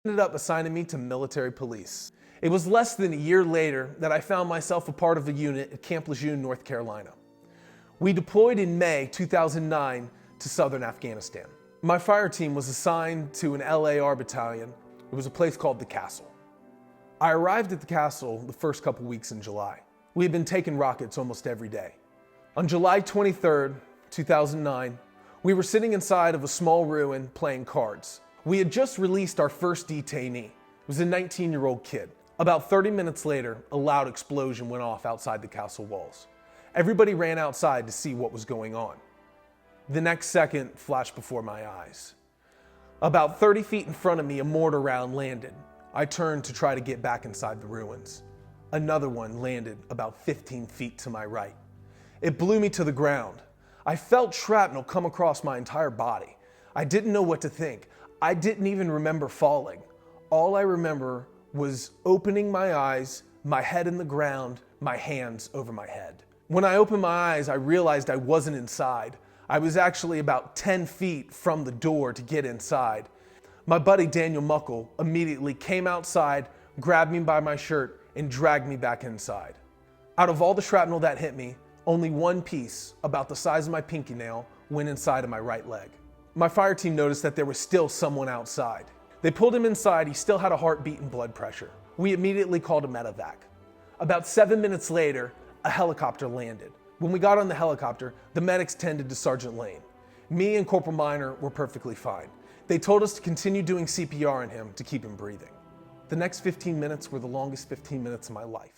ended up assigning me to military police. It was less than a year later that I found myself a part of a unit at Camp Lejeune, North Carolina. We deployed in May 2009 to southern Afghanistan. My fire team was assigned to an LAR battalion. It was a place called the Castle. I arrived at the Castle the first couple weeks in July. We had been taking rockets almost every day. On July 23rd, 2009, we were sitting inside of a small ruin playing cards. We had just released our first detainee. It was a 19-year-old kid. About 30 minutes later, a loud explosion went off outside the castle walls. Everybody ran outside to see what was going on. The next second flashed before my eyes. About 30 feet in front of me, a mortar round landed. I turned to try to get back inside the ruins. Another one landed about 15 feet to my right. It blew me to the ground. I felt shrapnel come across my entire body. I didn't know what to think. I didn't even remember falling. All I remember was opening my eyes, my head in the ground, my hands over my head. When I opened my eyes, I realized I wasn't inside. I was actually about 10 feet from the door to get inside. My buddy Daniel Muckle immediately came outside, grabbed me by my shirt, and dragged me back inside. Out of all the shrapnel that hit me, only one piece, about the size of my pinky nail, went inside of my right leg. My fire team noticed that there was still someone outside. They pulled him inside. He still had a heartbeat and blood pressure. We immediately called a medevac. About 7 minutes later, a helicopter landed. When we got on the helicopter, the medics tended to Sergeant Lane. Me and Corporal Minor were perfectly fine. They told us to continue doing CPR on him to keep him breathing. The next 15 minutes were the longest 15 minutes of my life.